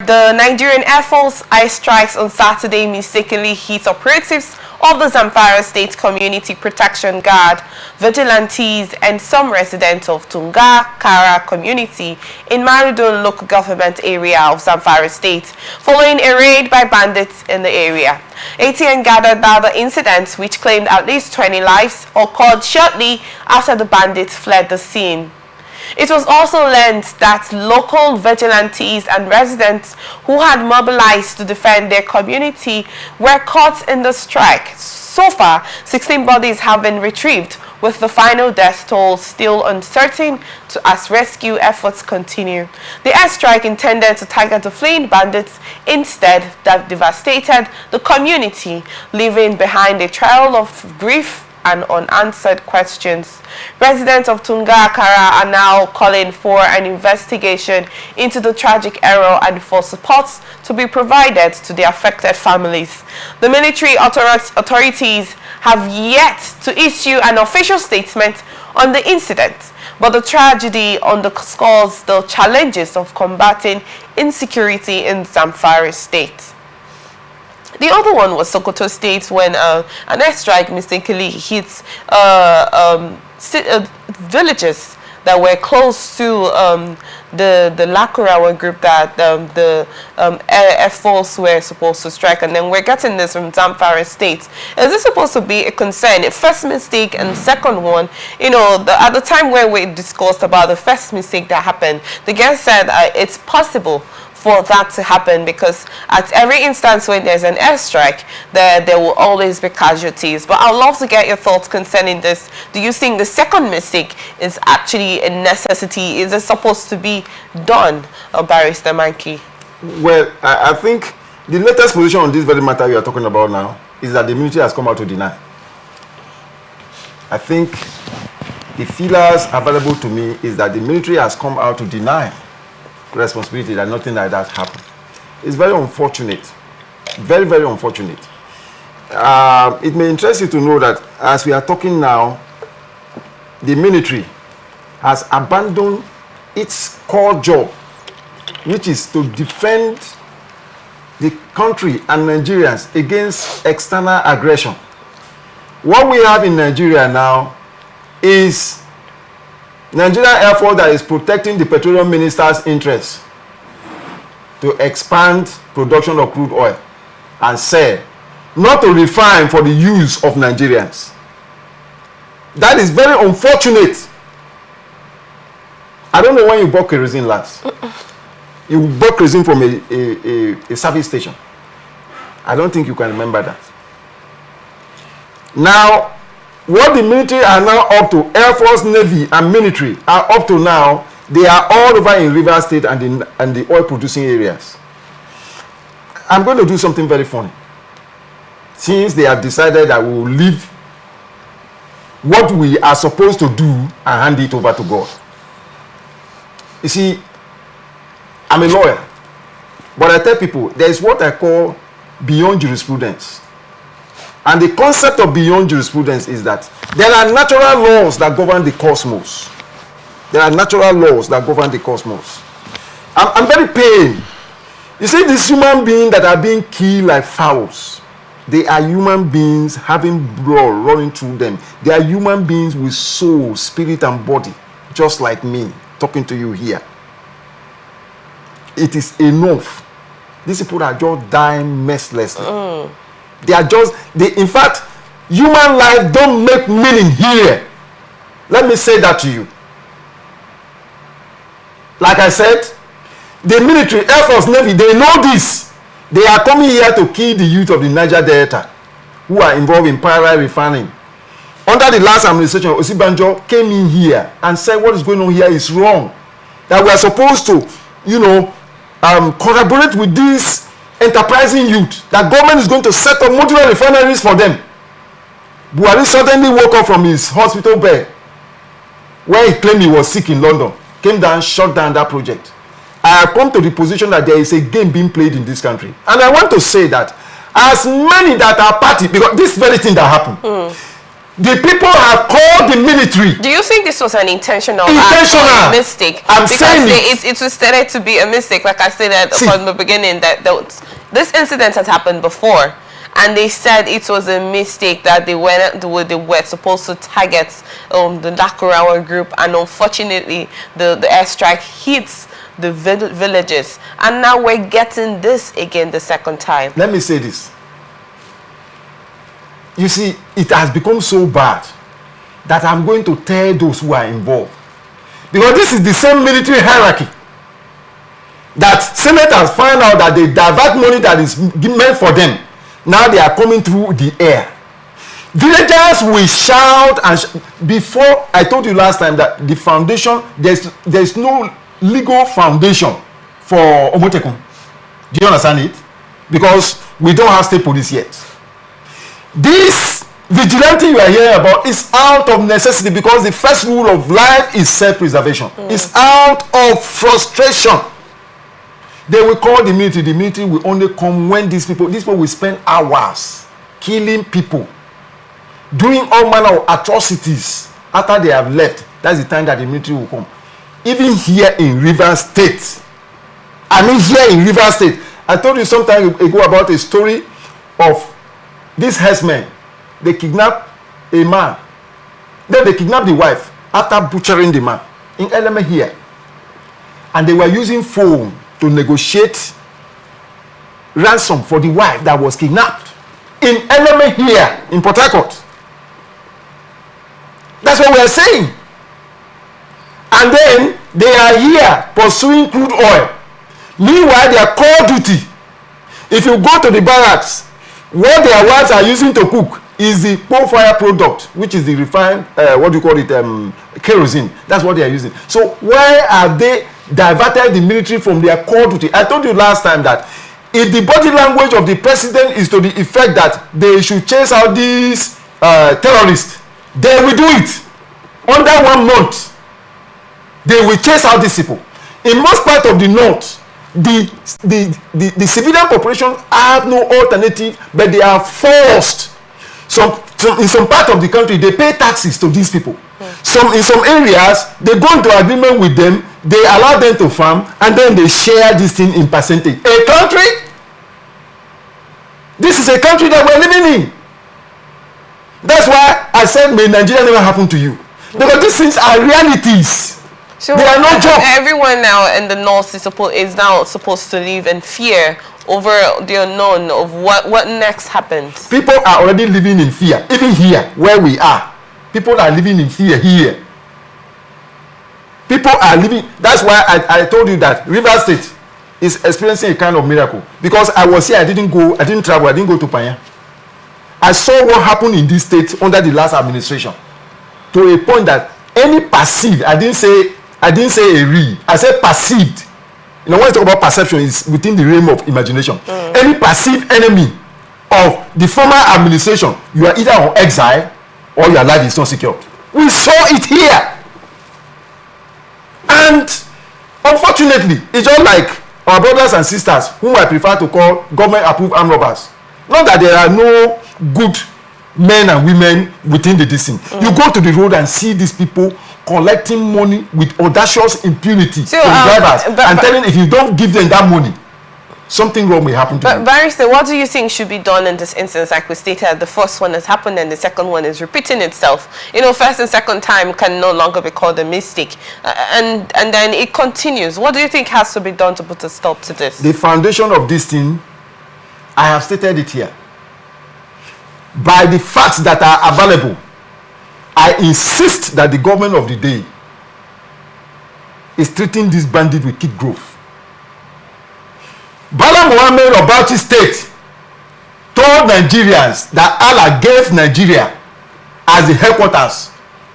The Nigerian Air Force airstrikes on Saturday mistakenly hit operatives of the Zamfara State Community Protection Guard, Vigilantes, and some residents of Tungar Kara community in Maradun Local Government Area of Zamfara State, following a raid by bandits in the area. ATN gathered that the incident, which claimed at least 20 lives, occurred shortly after the bandits fled the scene. It was also learned that local vigilantes and residents who had mobilized to defend their community were caught in the strike. So far, 16 bodies have been retrieved, with the final death toll still uncertain as rescue efforts continue. The airstrike intended to target the fleeing bandits instead that devastated the community, leaving behind a trail of grief and unanswered questions. Residents of Tungar Kara are now calling for an investigation into the tragic error and for support to be provided to the affected families. The military authorities have yet to issue an official statement on the incident, but the tragedy underscores the challenges of combating insecurity in Zamfara State. The other one was Sokoto State, when an airstrike mistakenly hit villages that were close to the Lakurawa group that the Air Force were supposed to strike. And then we're getting this from Zamfara State. Is this supposed to be a concern? A first mistake, and second one, you know, at the time where we discussed about the first mistake that happened, the girl said it's possible for that to happen, because at every instance when there's an airstrike, there will always be casualties. But I'd love to get your thoughts concerning this. Do you think the second mistake is actually a necessity? Is it supposed to be done, Barrister Mankey? Well, I think the latest position on this very matter we are talking about now is that the military has come out to deny. I think the feelers available to me is that the military has come out to deny responsibility, that nothing like that happened. It's very unfortunate, very, very unfortunate. It may interest you to know that as we are talking now, the military has abandoned its core job, which is to defend the country and Nigerians against external aggression. What we have in Nigeria now is Nigerian Air Force that is protecting the petroleum minister's interests to expand production of crude oil and sell, not to refine for the use of Nigerians. That is very unfortunate. I don't know when you bought kerosene last. You bought kerosene from a service station. I don't think you can remember that. Now, what the military are now up to, Air Force, Navy, and military are up to now, they are all over in Rivers State and the oil-producing areas. I'm going to do something very funny. Since they have decided that we will leave what we are supposed to do and hand it over to God. You see, I'm a lawyer, but I tell people there is what I call beyond jurisprudence. And the concept of beyond jurisprudence is that there are natural laws that govern the cosmos. There are natural laws that govern the cosmos. I'm very pained. You see, these human beings that are being killed like fowls, they are human beings having blood running through them. They are human beings with soul, spirit, and body, just like me, talking to you here. It is enough. These people are just dying mercilessly. They are just, in fact, human life don't make meaning here. Let me say that to you. Like I said, the military, Air Force, Navy, they know this. They are coming here to kill the youth of the Niger Delta who are involved in parallel refining. Under the last administration, Osibanjo came in here and said what is going on here is wrong. That we are supposed to, collaborate with these enterprising youth, that government is going to set up modular refineries for them. Buhari suddenly woke up from his hospital bed where he claimed he was sick in London, came down, shut down that project. I have come to the position that there is a game being played in this country. And I want to say that as many that are party, because this very thing that happened, The people have called the military. Do you think this was an intentional mistake? I'm saying it was stated to be a mistake, like I said from the beginning, that this incident has happened before, and they said it was a mistake that they were supposed to target the Dakurawa group, and unfortunately the airstrike hits the villages, and now we're getting this again the second time. Let me say this. You see, it has become so bad that I'm going to tell those who are involved. Because this is the same military hierarchy that senators find out that they divert money that is meant for them. Now they are coming through the air. Villagers will shout and before, I told you last time that the foundation, there's no legal foundation for Omotekun. Do you understand it? Because we don't have state police yet. This vigilante you are hearing about is out of necessity, because the first rule of life is self-preservation. It's out of frustration. They will call the military. The military will only come when these people will spend hours killing people, doing all manner of atrocities after they have left. That's the time that the military will come. Even here in Rivers State, I told you some time ago about a story of these herdsmen. They kidnapped a man. Then they kidnapped the wife after butchering the man in Eleme here. And they were using phone to negotiate ransom for the wife that was kidnapped in Eleme here in Port Harcourt. That's what we are saying. And then they are here pursuing crude oil. Meanwhile, their core duty, if you go to the barracks, what their wives are using to cook is the fire product, which is the refined, kerosene. That's what they are using. So why have they diverted the military from their core duty? I told you last time that if the body language of the president is to the effect that they should chase out these terrorists, they will do it. Under 1 month, they will chase out these people. In most parts of the north, the civilian population have no alternative, but they are forced. In some part of the country, they pay taxes to these people. In some areas, they go into agreement with them, they allow them to farm, and then they share this thing in percentage. A country? This is a country that we're living in. That's why I said, may Nigeria never happen to you. Because these things are realities. So they are not jokes. Everyone now in the north is now supposed to live in fear over the unknown of what next happens. People are already living in fear. Even here, where we are, people are living in fear here. People are living. That's why I told you that Rivers State is experiencing a kind of miracle. Because I was here, I didn't travel, I didn't go to Panya. I saw what happened in this state under the last administration. To a point that any perceived, I didn't say a real, I said perceived. You know, when you talk about perception, it's within the realm of imagination. Any perceived enemy of the former administration, you are either on exile or your life is not secure. We saw it here. And unfortunately, it's just like our brothers and sisters, whom I prefer to call government-approved armed robbers. Not that there are no good men and women within the district. You go to the road and see these people collecting money with audacious impunity from drivers and telling if you don't give them that money, something wrong will happen to you. Barrister, what do you think should be done in this instance? Like we stated, the first one has happened and the second one is repeating itself. You know, first and second time can no longer be called a mistake. And then it continues. What do you think has to be done to put a stop to this? The foundation of this thing, I have stated it here. By the facts that are available, I insist that the government of the day is treating this bandit with kick growth. Bala Mohammed of Bauchi State told Nigerians that Allah gave Nigeria as the headquarters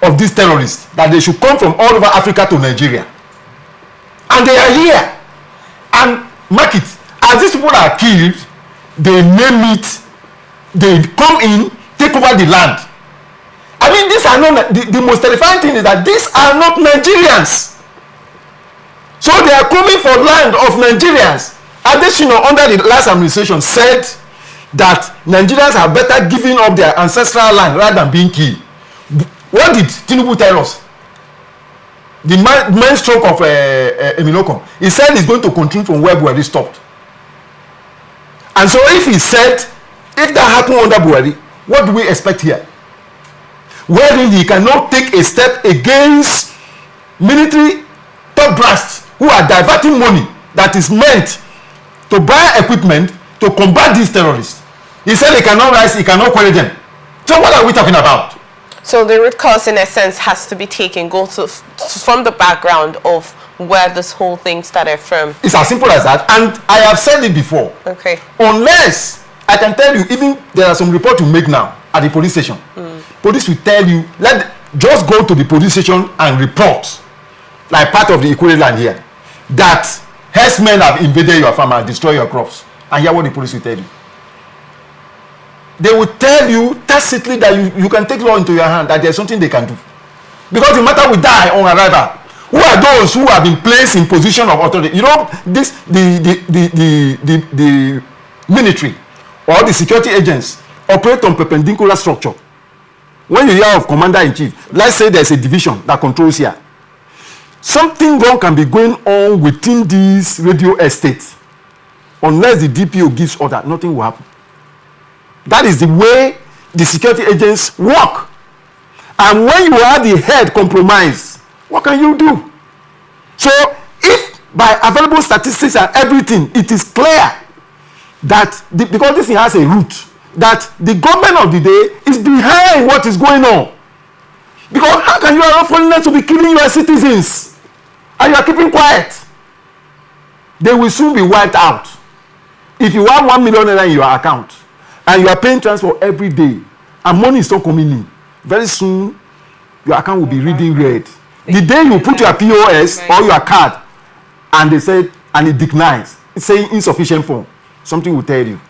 of these terrorists, that they should come from all over Africa to Nigeria. And they are here. And mark it, as these people are killed, they name it, they come in, take over the land. I mean, these are not, the most terrifying thing is that these are not Nigerians. So they are coming for land of Nigerians. Adesina, under the last administration, said that Nigerians are better giving up their ancestral land rather than being killed. What did Tinubu tell us? The main stroke of Emiloko, he said he's going to continue from where Buhari stopped. And so if he said, if that happened under Buhari, what do we expect here? Wherein he cannot take a step against military top brass who are diverting money that is meant to buy equipment to combat these terrorists. He said he cannot rise, he cannot query them. So what are we talking about? So the root cause, in a sense, has to be taken, from the background of where this whole thing started from. It's as simple as that. And I have said it before. Okay. Unless, I can tell you, even there are some reports you make now at the police station. Police will tell you, just go to the police station and report, like part of the equivalent here, that herdsmen have invaded your farm and destroyed your crops. And hear what the police will tell you. They will tell you tacitly that you can take law into your hand, that there's something they can do. Because the matter will die on arrival. Who are those who have been placed in position of authority? You know, the military or the security agents operate on perpendicular structure. When you hear of commander-in-chief, let's say there's a division that controls here. Something wrong can be going on within these radio estates. Unless the DPO gives order, nothing will happen. That is the way the security agents work. And when you have the head compromised, what can you do? So, if by available statistics and everything, it is clear that, because this thing has a root, that the government of the day is behind what is going on. Because how can you allow foreigners to be killing your citizens and you are keeping quiet? They will soon be wiped out. If you have 1 million naira in your account and you are paying transport every day and money is not coming in, very soon your account will be reading red. The day you put your POS or your card and they said, and it declines, it's saying insufficient funds, something will tell you.